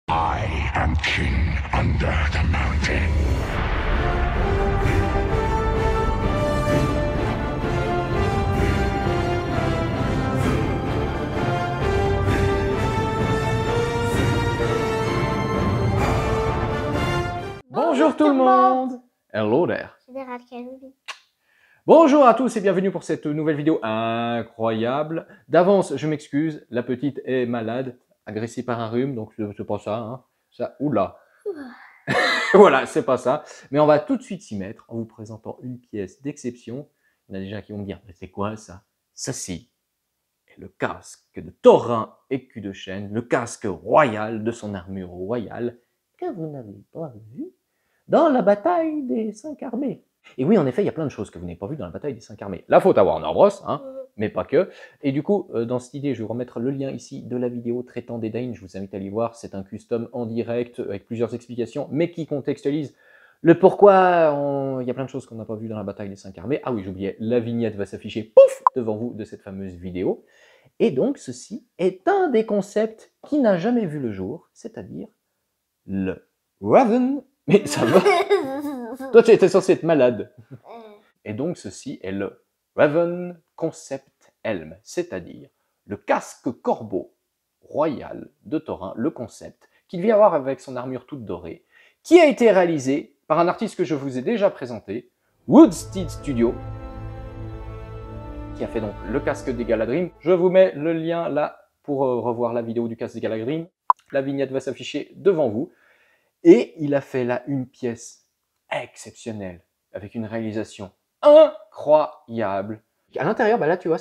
I am king under the mountain. Bonjour tout le monde. Hello there. Général Kenobi. Bonjour à tous et bienvenue pour cette nouvelle vidéo incroyable. D'avance, je m'excuse, la petite est malade, agressée par un rhume, donc c'est pas ça, hein. Ça, oula. Voilà, c'est pas ça. Mais on va tout de suite s'y mettre en vous présentant une pièce d'exception. Il y en a déjà qui vont me dire, mais c'est quoi ça? Ceci est le casque de Thorin écu de chêne, le casque royal de son armure royale, que vous n'avez pas vu dans la bataille des 5 armées. Et oui, en effet, il y a plein de choses que vous n'avez pas vues dans la bataille des 5 armées. La faute à Warner Bros, hein, mais pas que. Et du coup, dans cette idée, je vais vous remettre le lien ici de la vidéo traitant d'Edain. Je vous invite à aller voir. C'est un custom en direct avec plusieurs explications, mais qui contextualise le pourquoi. Il y a plein de choses qu'on n'a pas vues dans la bataille des 5 armées. Ah oui, j'oubliais, la vignette va s'afficher, pouf, devant vous de cette fameuse vidéo. Et donc, ceci est un des concepts qui n'a jamais vu le jour, c'est-à-dire le Raven. Mais ça va. Toi, tu étais censé être malade. Et donc, ceci est le Raven Concept Helm, c'est-à-dire le casque corbeau royal de Thorin, le concept, qu'il vient avoir avec son armure toute dorée, qui a été réalisé par un artiste que je vous ai déjà présenté, Woodsteed Studio, qui a fait donc le casque des Galadrim. Je vous mets le lien là pour revoir la vidéo du casque des Galadrim. La vignette va s'afficher devant vous. Et il a fait là une pièce exceptionnelle, avec une réalisation incroyable. À l'intérieur, bah là, tu vois,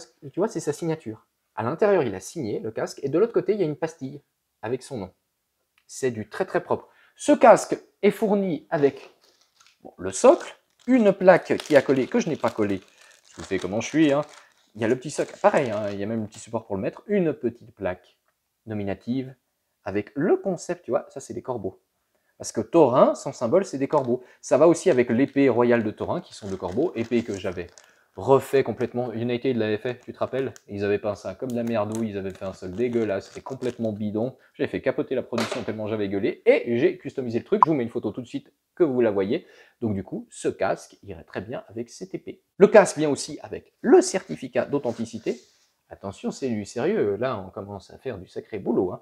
c'est sa signature. À l'intérieur, il a signé le casque, et de l'autre côté, il y a une pastille avec son nom. C'est du très très propre. Ce casque est fourni avec le socle, une plaque qui a collé, que je n'ai pas collé. Je vous sais comment je suis, hein. Il y a le petit socle, pareil, hein, il y a même un petit support pour le mettre, une petite plaque nominative avec le concept, tu vois, ça c'est des corbeaux. Parce que Thorin, son symbole, c'est des corbeaux. Ça va aussi avec l'épée royale de Thorin, qui sont de corbeaux, épée que j'avais refait complètement. United l'avait fait, tu te rappelles? Ils avaient peint ça comme de la merdouille, ils avaient fait un sol dégueulasse, c'était complètement bidon. J'ai fait capoter la production tellement j'avais gueulé, et j'ai customisé le truc. Je vous mets une photo tout de suite que vous la voyez. Donc du coup, ce casque irait très bien avec cette épée. Le casque vient aussi avec le certificat d'authenticité. Attention, c'est du sérieux, là on commence à faire du sacré boulot, hein.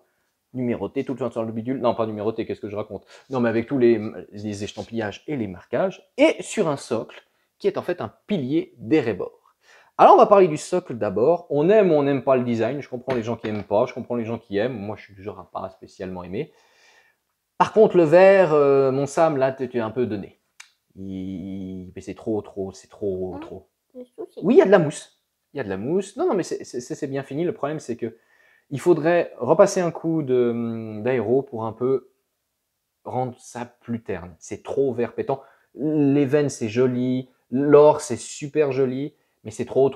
Numéroté, tout le temps le bidule. Non, pas numéroté, qu'est-ce que je raconte? Non, mais avec tous les échtampillages et les marquages. Et sur un socle, qui est en fait un pilier d'Erebor. Alors, on va parler du socle d'abord. On aime ou on n'aime pas le design. Je comprends les gens qui n'aiment pas, je comprends les gens qui aiment. Moi, je suis du genre à pas spécialement aimer. Par contre, le vert, mon Sam, là, tu es un peu donné. Mais c'est trop. Oui, il y a de la mousse. Il y a de la mousse. Non, mais c'est bien fini. Le problème, c'est que il faudrait repasser un coup d'aéro pour un peu rendre ça plus terne. C'est trop vert pétant. Les veines, c'est joli. L'or, c'est super joli. Mais c'est trop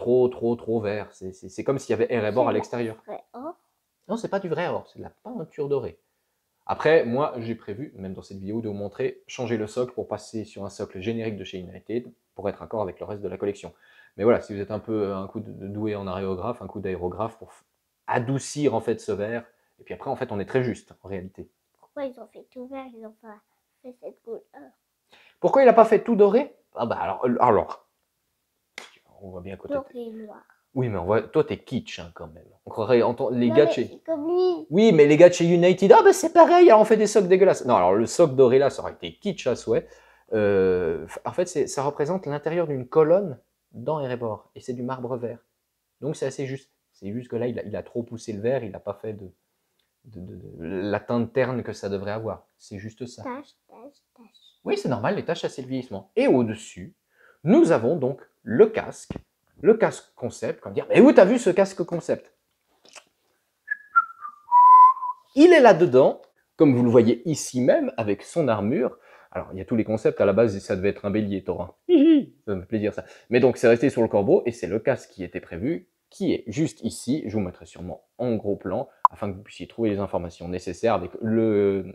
vert. C'est comme s'il y avait Erebor à l'extérieur. Non, c'est pas du vrai or. C'est de la peinture dorée. Après, moi, j'ai prévu, même dans cette vidéo, de vous montrer changer le socle pour passer sur un socle générique de chez United pour être accord avec le reste de la collection. Mais voilà, si vous êtes un peu un coup de doué en aérographe, un coup d'aérographe pour adoucir en fait ce vert, et puis après en fait on est très juste en réalité. Pourquoi ils ont fait tout vert, ils n'ont pas fait cette couleur? Pourquoi il n'a pas fait tout doré? Ah bah alors, on voit bien côté. Noir. Oui mais on voit, toi t'es kitsch hein, quand même. On croirait les gars de chez. Comme lui. Oui mais les gars de chez United, ah bah c'est pareil, alors on fait des socles dégueulasses. Non alors le socle doré là, ça aurait été kitsch à souhait. En fait ça représente l'intérieur d'une colonne dans Erebor, et c'est du marbre vert. Donc c'est assez juste. C'est juste que là, il a trop poussé le vert, il n'a pas fait de la teinte terne que ça devrait avoir. C'est juste ça. Tache. Oui, c'est normal, les taches, c'est le vieillissement. Et au-dessus, nous avons donc le casque concept. Comme dire, mais où t'as vu ce casque concept? Il est là-dedans, comme vous le voyez ici même, avec son armure. Alors, il y a tous les concepts, à la base, ça devait être un bélier, Thorin. Ça me fait plaisir ça. Mais donc, c'est resté sur le corbeau, et c'est le casque qui était prévu, qui est juste ici. Je vous mettrai sûrement en gros plan, afin que vous puissiez trouver les informations nécessaires avec le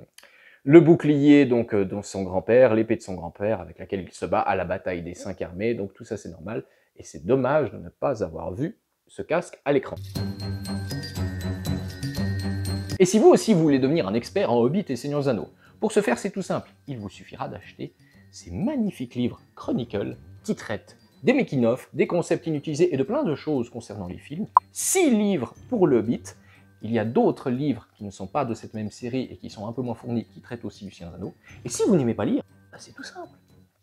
bouclier donc de son grand-père, l'épée de son grand-père, avec laquelle il se bat à la bataille des 5 armées. Donc tout ça, c'est normal. Et c'est dommage de ne pas avoir vu ce casque à l'écran. Et si vous aussi vous voulez devenir un expert en Hobbit et Seigneur des Anneaux, pour ce faire c'est tout simple, il vous suffira d'acheter ces magnifiques livres Chronicle qui traitent des making-of, des concepts inutilisés et de plein de choses concernant les films. 6 livres pour le Hobbit. Il y a d'autres livres qui ne sont pas de cette même série et qui sont un peu moins fournis, qui traitent aussi du Seigneur des Anneaux. Et si vous n'aimez pas lire, bah c'est tout simple.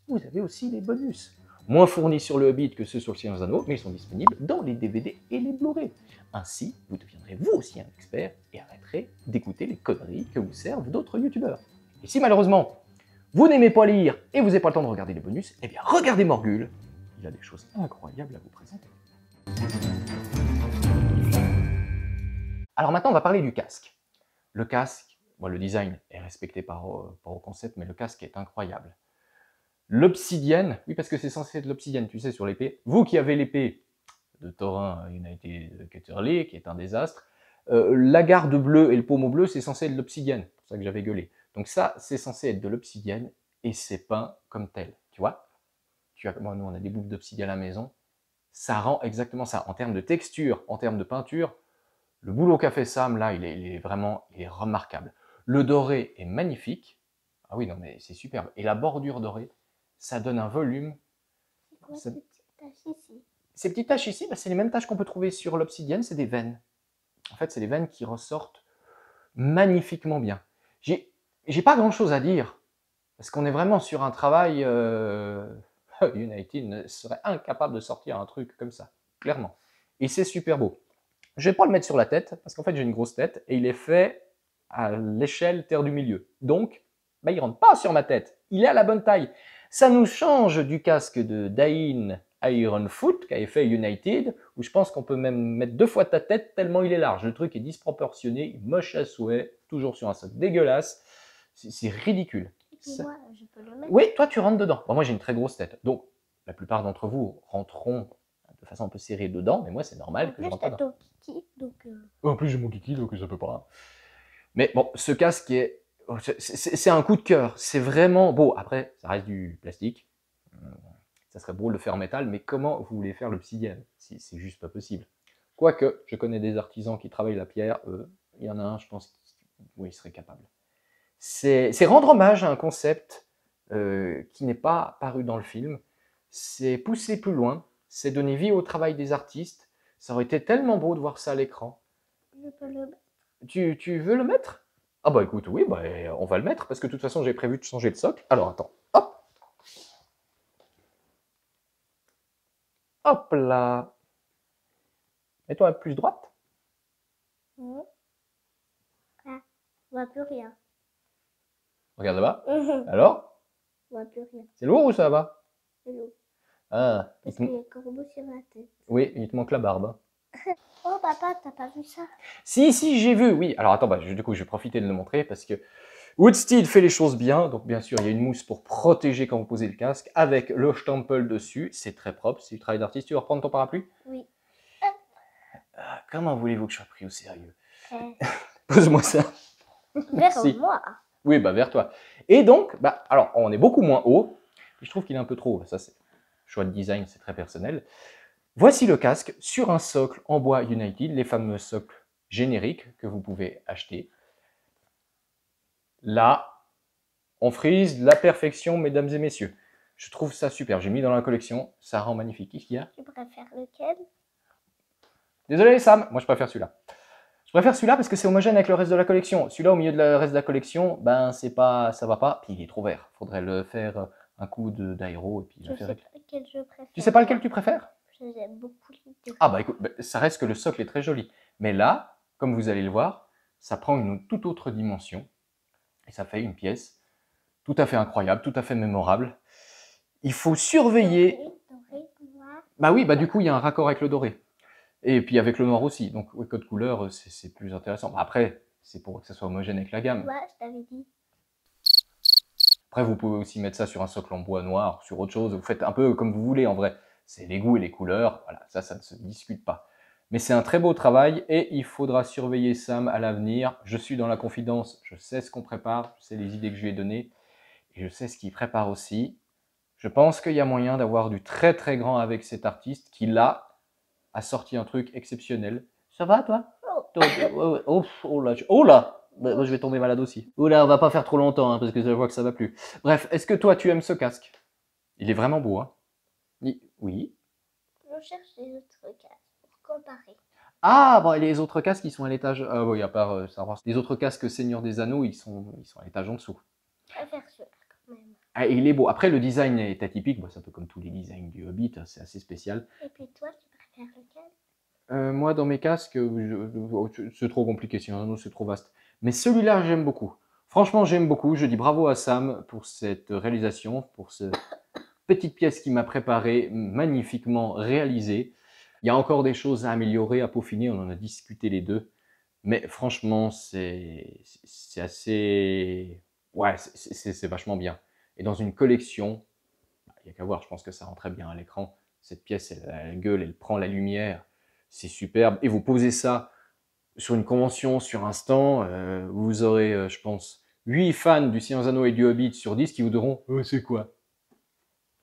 Vous avez aussi les bonus. Moins fournis sur le Hobbit que ceux sur le Seigneur des Anneaux, mais ils sont disponibles dans les DVD et les Blu-ray. Ainsi, vous deviendrez vous aussi un expert et arrêterez d'écouter les conneries que vous servent d'autres youtubeurs. Et si malheureusement, vous n'aimez pas lire et vous n'avez pas le temps de regarder les bonus, eh bien regardez Morgul, il a des choses incroyables à vous présenter. Alors maintenant, on va parler du casque. Le casque, bon, le design est respecté par au concept, mais le casque est incroyable. L'obsidienne, oui parce que c'est censé être l'obsidienne, tu sais, sur l'épée. Vous qui avez l'épée de Thorin United Cutterly, qui est un désastre, la garde bleue et le pommeau bleu, c'est censé être de l'obsidienne. C'est pour ça que j'avais gueulé. Donc ça, c'est censé être de l'obsidienne et c'est peint comme tel, tu vois. Moi, nous, on a des boucles d'obsidienne à la maison. Ça rend exactement ça. En termes de texture, en termes de peinture, le boulot qu'a fait Sam, là, il est vraiment remarquable. Le doré est magnifique. Ah oui, non, mais c'est superbe. Et la bordure dorée, ça donne un volume. C'est quoi ces petites taches ici? Ces petites taches ici, bah, c'est les mêmes taches qu'on peut trouver sur l'obsidienne, c'est des veines. En fait, c'est des veines qui ressortent magnifiquement bien. J'ai pas grand-chose à dire, parce qu'on est vraiment sur un travail... United serait incapable de sortir un truc comme ça, clairement. Et c'est super beau. Je vais pas le mettre sur la tête, parce qu'en fait, j'ai une grosse tête, et il est fait à l'échelle Terre du Milieu. Donc, bah, il rentre pas sur ma tête. Il est à la bonne taille. Ça nous change du casque de Dain Ironfoot qu'avait fait United, où je pense qu'on peut même mettre 2 fois ta tête tellement il est large. Le truc est disproportionné, moche à souhait, toujours sur un socle dégueulasse. C'est ridicule. Moi, je peux le mettre. Oui, toi tu rentres dedans. Bon, moi j'ai une très grosse tête, donc la plupart d'entre vous rentreront de façon un peu serrée dedans, mais moi c'est normal que je rentre dedans. Kiki, donc En plus j'ai mon kiki, donc ça peut pas. Mais bon, ce casque c'est un coup de cœur. C'est vraiment beau. Après, ça reste du plastique. Ça serait beau de le faire en métal, mais comment vous voulez faire l'obsidienne? C'est juste pas possible. Quoique, je connais des artisans qui travaillent la pierre. Il y en a un, je pense, oui, il serait capable. C'est rendre hommage à un concept qui n'est pas apparu dans le film. C'est pousser plus loin. C'est donner vie au travail des artistes. Ça aurait été tellement beau de voir ça à l'écran. je peux le mettre. Tu veux le mettre? Ah bah écoute, oui, bah, on va le mettre, parce que de toute façon, j'ai prévu de changer le socle. Alors, attends, hop. Hop là. Mets-toi un peu plus droite. Ah, on voit plus rien. Regarde là-bas. On Alors? voit plus rien. C'est lourd ou ça va? C'est lourd. Ah, Parce qu'il y a un corbeau sur la tête. oui, il te manque la barbe. Oh papa, t'as pas vu ça? Si, j'ai vu, oui. Alors attends, bah, du coup, je vais profiter de le montrer parce que Woodsteed fait les choses bien. Donc bien sûr, il y a une mousse pour protéger quand vous posez le casque avec le Stempel dessus. C'est très propre, c'est du travail d'artiste. Tu veux reprendre ton parapluie? Oui. Comment voulez-vous que je sois pris au sérieux? Euh, Pose-moi ça. vers Merci. moi. Oui, bah vers toi. Et donc, bah, alors, on est beaucoup moins haut. Je trouve qu'il est un peu trop haut. Ça, c'est choix de design, c'est très personnel. Voici le casque sur un socle en bois United, les fameux socles génériques que vous pouvez acheter. Là, on frise la perfection, mesdames et messieurs. Je trouve ça super. J'ai mis dans la collection. Ça rend magnifique. Qu'est-ce qu'il y a? Tu préfères lequel? Désolé, Sam. Moi, je préfère celui-là. Je préfère celui-là parce que c'est homogène avec le reste de la collection. Celui-là, au milieu de le reste de la collection, ben, c'est pas, ça va pas. Puis il est trop vert. Faudrait le faire un coup d'aéro et puis Je le sais faire. pas lequel je préfère. Tu sais pas lequel tu préfères? J'aime beaucoup les deux. Ah bah écoute, ça reste que le socle est très joli. Mais là, comme vous allez le voir, ça prend une toute autre dimension. Et ça fait une pièce tout à fait incroyable, tout à fait mémorable. Il faut surveiller... Doré, noir. Bah oui, bah du coup, il y a un raccord avec le doré. Et puis avec le noir aussi. Donc, ouais, code couleur, c'est plus intéressant. Bah, après, c'est pour que ça soit homogène avec la gamme. Ouais, je t'avais dit. Après, vous pouvez aussi mettre ça sur un socle en bois noir, sur autre chose. Vous faites un peu comme vous voulez, en vrai. C'est les goûts et les couleurs. Voilà, ça ne se discute pas. Mais c'est un très beau travail et il faudra surveiller Sam à l'avenir. Je suis dans la confidence, je sais ce qu'on prépare, je sais les idées que je lui ai données et je sais ce qu'il prépare aussi. Je pense qu'il y a moyen d'avoir du très très grand avec cet artiste qui, là, a sorti un truc exceptionnel. Ça va, toi? Oh, Oh là, oh là. Bah, je vais tomber malade aussi. Oh là, on va pas faire trop longtemps, hein, parce que je vois que ça va plus. Bref, est-ce que toi, tu aimes ce casque? Il est vraiment beau, hein? Oui. Je cherche les autres cases pour comparer. Ah, bon, et les autres casques, ils sont à l'étage... Ah oui, à part Star Wars. Les autres casques Seigneur des Anneaux, ils sont à l'étage en dessous. Je préfère celui-là quand même. Ah, il est beau. Après, le design est atypique. Bah, c'est un peu comme tous les designs du Hobbit, hein, c'est assez spécial. Et puis toi, tu préfères lequel? Moi, dans mes casques, c'est trop compliqué, sinon c'est trop vaste. Mais celui-là, j'aime beaucoup. Franchement, j'aime beaucoup. Je dis bravo à Sam pour cette réalisation, pour cette petite pièce qu'il m'a préparée, magnifiquement réalisée. Il y a encore des choses à améliorer, à peaufiner, on en a discuté les deux. Mais franchement, c'est assez... Ouais, c'est vachement bien. Et dans une collection, il n'y a qu'à voir, je pense que ça rend très bien à l'écran. Cette pièce, elle gueule, elle prend la lumière, c'est superbe. Et vous posez ça sur une convention, sur un stand, vous aurez, je pense, 8 fans du Seigneur des Anneaux et du Hobbit sur 10 qui vous diront « c'est quoi ?»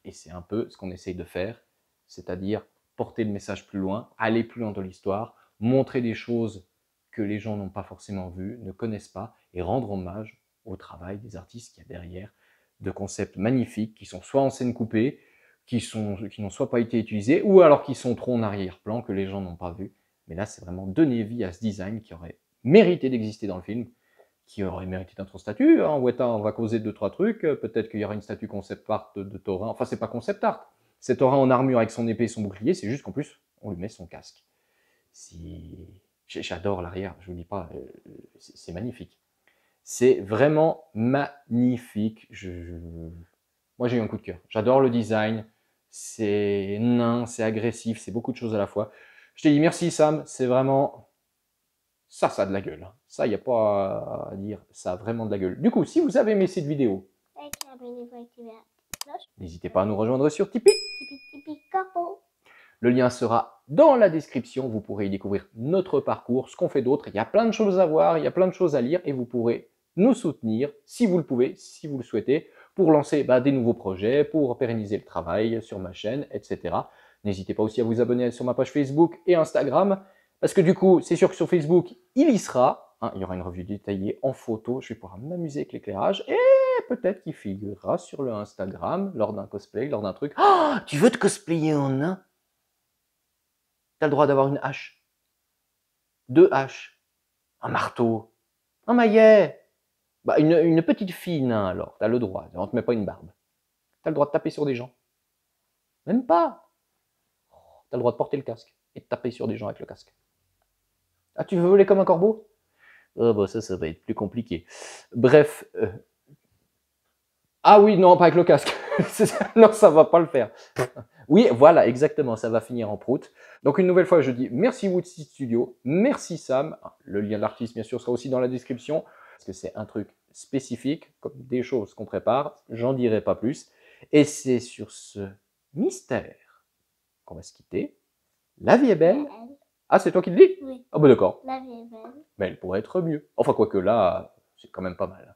Et c'est un peu ce qu'on essaye de faire, c'est-à-dire porter le message plus loin, aller plus loin dans l'histoire, montrer des choses que les gens n'ont pas forcément vues, ne connaissent pas, et rendre hommage au travail des artistes qu'il y a derrière, de concepts magnifiques qui sont soit en scène coupée, qui n'ont soit pas été utilisés, ou alors qui sont trop en arrière-plan, que les gens n'ont pas vu. Mais là, c'est vraiment donner vie à ce design qui aurait mérité d'exister dans le film, qui aurait mérité d'être statut. Hein. Weta, on va causer 2-3 trucs. Peut-être qu'il y aura une statue concept art de Thorin. Enfin, c'est pas concept art. C'est Thorin en armure avec son épée et son bouclier. C'est juste qu'en plus, on lui met son casque. J'adore l'arrière, je vous dis pas. C'est magnifique. C'est vraiment magnifique. Moi, j'ai eu un coup de cœur. J'adore le design. C'est nain, c'est agressif, c'est beaucoup de choses à la fois. Je t'ai dit merci Sam, c'est vraiment... Ça a de la gueule. Ça, il n'y a pas à dire. Ça a vraiment de la gueule. Du coup, si vous avez aimé cette vidéo, n'hésitez pas à nous rejoindre sur Tipeee. Le lien sera dans la description. Vous pourrez y découvrir notre parcours, ce qu'on fait d'autre. Il y a plein de choses à voir, il y a plein de choses à lire et vous pourrez nous soutenir, si vous le pouvez, si vous le souhaitez, pour lancer des nouveaux projets, pour pérenniser le travail sur ma chaîne, etc. N'hésitez pas aussi à vous abonner sur ma page Facebook et Instagram, parce que du coup, c'est sûr que sur Facebook, il y sera. Hein, il y aura une revue détaillée en photo, je vais pouvoir m'amuser avec l'éclairage, et peut-être qu'il figurera sur le Instagram, lors d'un cosplay, lors d'un truc. Oh, tu veux te cosplayer en nain? Tu as le droit d'avoir une hache, 2 haches, un marteau, un maillet. Une petite fille nain, alors, tu as le droit, on ne te met pas une barbe. Tu as le droit de taper sur des gens. Même pas. Tu as le droit de porter le casque et de taper sur des gens avec le casque. Ah, tu veux voler comme un corbeau? Oh, ça va être plus compliqué. Bref. Ah oui, non, pas avec le casque. Non, ça va pas le faire. Oui, voilà, exactement, ça va finir en prout. Donc une nouvelle fois, je dis merci Woodseed Studio, merci Sam. Le lien de l'artiste, bien sûr, sera aussi dans la description, parce que c'est un truc spécifique, comme des choses qu'on prépare, j'en dirai pas plus. Et c'est sur ce mystère qu'on va se quitter. La vie est belle. Ah, c'est toi qui le dis? Oui. Ah bah d'accord. La vie est belle. Mais elle pourrait être mieux. Enfin, quoique là, c'est quand même pas mal.